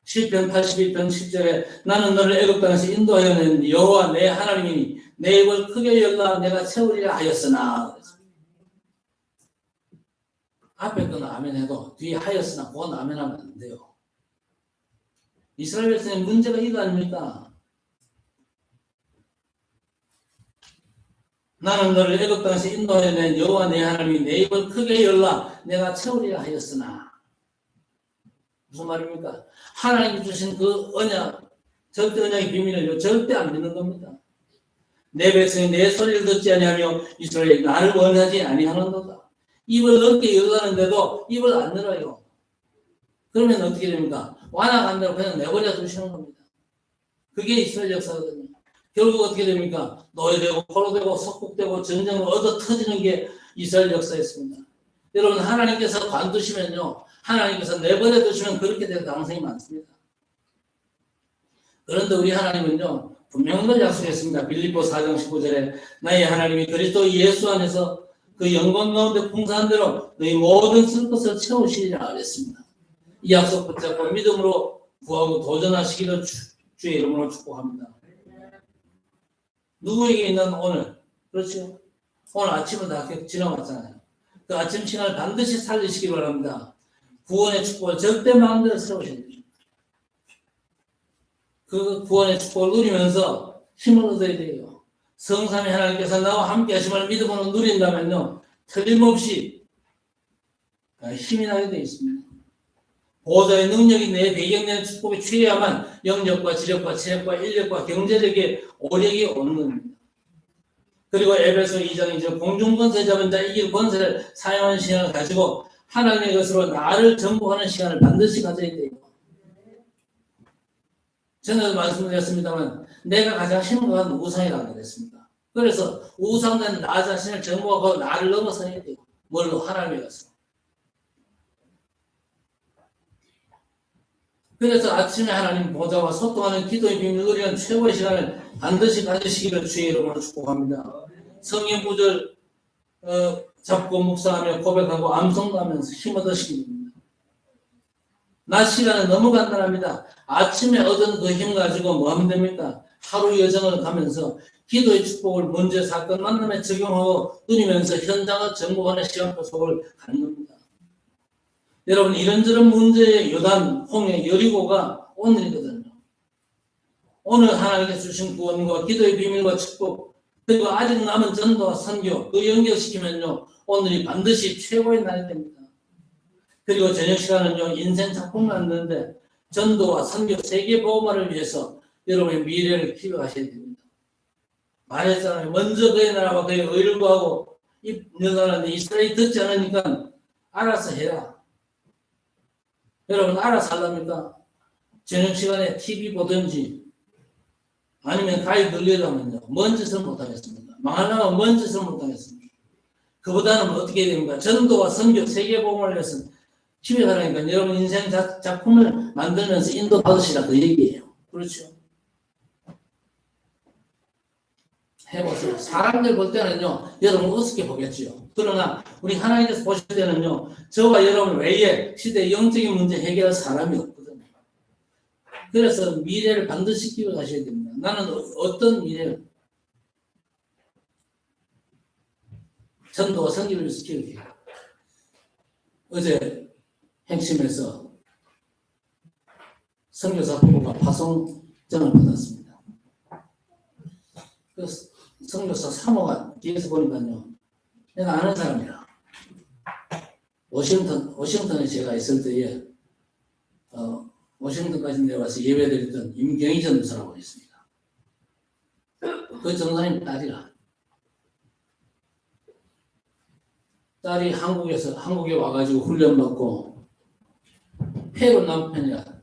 시편 81편 10절에 나는 너를 애굽 땅에서 인도하여 낸 여호와 내 하나님이니 내 입을 크게 열라 내가 채우리라 하였으나 앞에 거는 아멘 해도 뒤에 하였으나 그건 아멘 하면 안 돼요. 이스라엘 백성의 문제가 이거 아닙니까? 나는 너를 애굽 땅에서 인도하여 낸 여호와 내 하나님이 내 입을 크게 열라 내가 채우리라 하였으나 무슨 말입니까? 하나님이 주신 그 언약, 절대 언약의 비밀을 절대 안 믿는 겁니다. 내 백성이 내 소리를 듣지 아니하며 이스라엘이 나를 원하지 아니하는도다. 입을 넓게 열라는데도 입을 안 열어요. 그러면 어떻게 됩니까? 완악한 대로 그냥 내버려 두시는 겁니다. 그게 이스라엘 역사거든요. 결국 어떻게 됩니까? 노예되고 포로되고 석국되고 전쟁으로 얻어 터지는 게 이스라엘 역사였습니다. 여러분 하나님께서 관두시면요. 하나님께서 내버려 두시면 그렇게 될 가능성이 많습니다. 그런데 우리 하나님은요. 분명히 약속했습니다. 빌립보 4장 15절에 나의 하나님이 그리스도 예수 안에서 그 영광 가운데 풍성한 대로 너희 모든 쓸 것을 채우시리라 그랬습니다. 이 약속 붙잡고 믿음으로 구하고 도전하시기를 주의 이름으로 축복합니다. 누구에게 있는 오늘, 그렇죠? 오늘 아침을 다 지나왔잖아요. 그 아침 시간을 반드시 살리시기 바랍니다. 구원의 축복을 절대 마음대로 세우셔야 됩니다. 그 구원의 축복을 누리면서 힘을 얻어야 돼요. 성삼위 하나님께서 나와 함께 하심을 믿음으로 누린다면요. 틀림없이 힘이 나게 되어 있습니다. 보호자의 능력이 내 배경된 축복에 취해야만 영역과 지력과 체력과 인력과 경제력의 오력이 오는 겁니다. 그리고 에베소 2장 이제 공중권세 잡은 자 이길 권세를 사용하는 시간을 가지고 하나님의 것으로 나를 정복하는 시간을 반드시 가져야 돼요. 전에도 말씀드렸습니다만 내가 가장 심각한 우상이라고 그랬습니다. 그래서 우상된 나 자신을 정복하고 나를 넘어서야 돼요. 뭘로? 하나님의 것으로. 그래서 아침에 하나님 보좌와 소통하는 기도의 비밀을 누리는 최고의 시간을 반드시 가지시기를 주의 이름으로 축복합니다. 성경 구절 잡고 묵상하며 고백하고 암송하면서 힘 얻으시기 바랍니다. 낮 시간은 너무 간단합니다. 아침에 얻은 그 힘 가지고 뭐 하면 됩니까? 하루 여정을 가면서 기도의 축복을 문제, 사건, 만남에 적용하고 누리면서 현장을 정복하는 시간표 속을 가는 겁니다. 여러분 이런저런 문제의 요단, 홍해, 여리고가 오늘이거든요. 오늘 하나님께서 주신 구원과 기도의 비밀과 축복 그리고 아직 남은 전도와 선교 그 연결시키면요. 오늘이 반드시 최고의 날이 됩니다. 그리고 저녁 시간은요. 인생 작품 만드는데 전도와 선교 세계 보호만을 위해서 여러분의 미래를 기억하셔야 됩니다. 말했잖아요. 먼저 그의 나라와 그의 의를 구하고 너가는데 이스라엘이 듣지 않으니까 알아서 해라. 여러분 알아서 하랍니까? 저녁 시간에 TV 보든지 아니면 가입 늘리려면요. 먼 짓을 못하겠습니다. 망하려면 먼 짓을 못하겠습니다. 그보다는 어떻게 해야 됩니까? 전도와 선교 세계복음을 위해서 집에 가라니까 여러분 인생 작품을 만들면서 인도받으시라 그 얘기예요. 그렇죠? 해보세요. 사람들 볼 때는요, 여러분 어떻게 보겠지요. 그러나 우리 하나님께서 보실 때는요, 저와 여러분 외에 시대의 영적인 문제 해결할 사람이 없거든요. 그래서 미래를 반드시 기억하셔야 됩니다. 나는 어떤 미래를 전도와 선교를 위해서 기억해요. 어제 행심에서 선교사 후보가 파송장을 받았습니다. 그 선교사 사모가 뒤에서 보니까요, 내가 아는 사람이라. 워싱턴에 제가 있을 때에 워싱턴까지 내려와서 예배드렸던 임경희 전도사라고 있습니다. 그 전도사님 딸이라. 딸이 한국에 와가지고 훈련받고 페루 남편이랑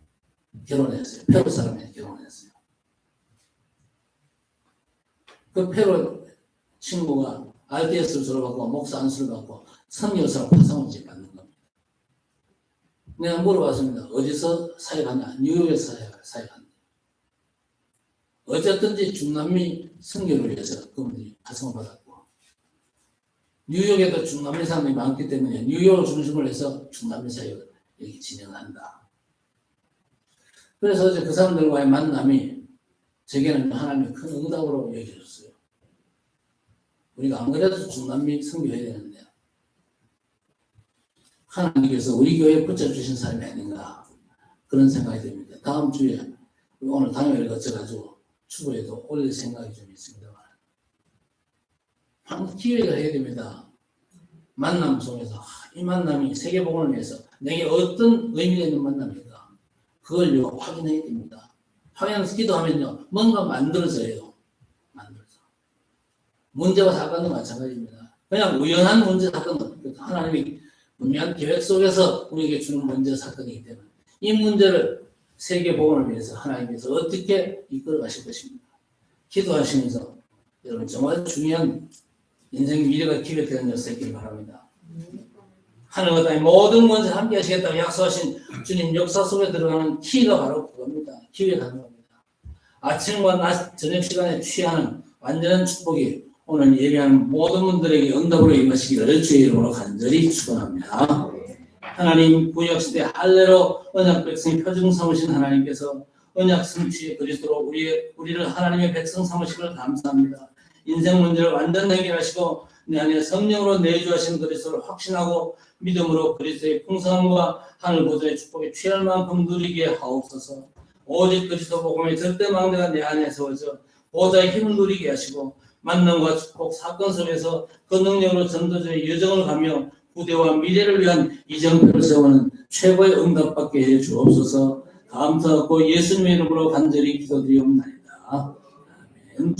결혼했어요. 페루 사람이랑 결혼했어요. 그 페루 친구가 RDS를 졸업하고 목사 안수를 받고 선교사로 파송을 받는 겁니다. 내가 물어봤습니다. 어디서 사역하냐? 뉴욕에서 사역한다. 어쨌든지 중남미 선교를 위해서 그분들이 파송을 받았고 뉴욕에도 중남미 사람들이 많기 때문에 뉴욕을 중심으로 해서 중남미 사역을 이렇게 진행한다. 그래서 어제 그 사람들과의 만남이 제게는 하나님의 큰 응답으로 여겨졌어요. 우리가 안 그래도 중남미 선교해야 되는데 하나님께서 우리 교회에 붙여주신 사람이 아닌가 그런 생각이 듭니다. 다음 주에 오늘 당일을 거쳐가지고 추구에도 올릴 생각이 좀 있습니다만 한 기획을 해야 됩니다. 만남 속에서 이 만남이 세계복음을 위해서 내게 어떤 의미가 있는 만남인가 그걸 확인해야 됩니다. 확인해서 기도하면요 뭔가 만들어져요. 문제와 사건도 마찬가지입니다. 그냥 우연한 문제 사건은 하나님이 분명한 계획 속에서 우리에게 주는 문제 사건이기 때문에 이 문제를 세계복음을 위해서 하나님께서 어떻게 이끌어 가실 것입니까? 기도하시면서 여러분 정말 중요한 인생 미래가 기획되는 역사이길 바랍니다. 하늘과 땅의 모든 것을 함께 하시겠다고 약속하신 주님 역사 속에 들어가는 키가 바로 그겁니다. 기회 가는 겁니다. 아침과 낮 저녁 시간에 취하는 완전한 축복이 오늘 예배하는 모든 분들에게 응답으로 임하시기를 주의 이름으로 간절히 축원합니다. 하나님 구약시대 할례로 언약 백성이 표징 삼으신 하나님께서 언약 성취의 그리스도로 우리를 하나님의 백성 삼으시기를 감사합니다. 인생 문제를 완전 해결하시고 내 안에 성령으로 내주하신 그리스도를 확신하고 믿음으로 그리스도의 풍성함과 하늘 보좌의 축복에 취할 만큼 누리게 하옵소서. 오직 그리스도 복음의 절대 망대가 내 안에 세워져 보좌의 힘을 누리게 하시고 만남과 축복 사건 속에서 그 능력으로 전도전의 여정을 가며 후대와 미래를 위한 이정표를 세우는 최고의 응답받게 해 주옵소서. 감사하고 예수님의 이름으로 간절히 기도드리옵나이다. 아멘.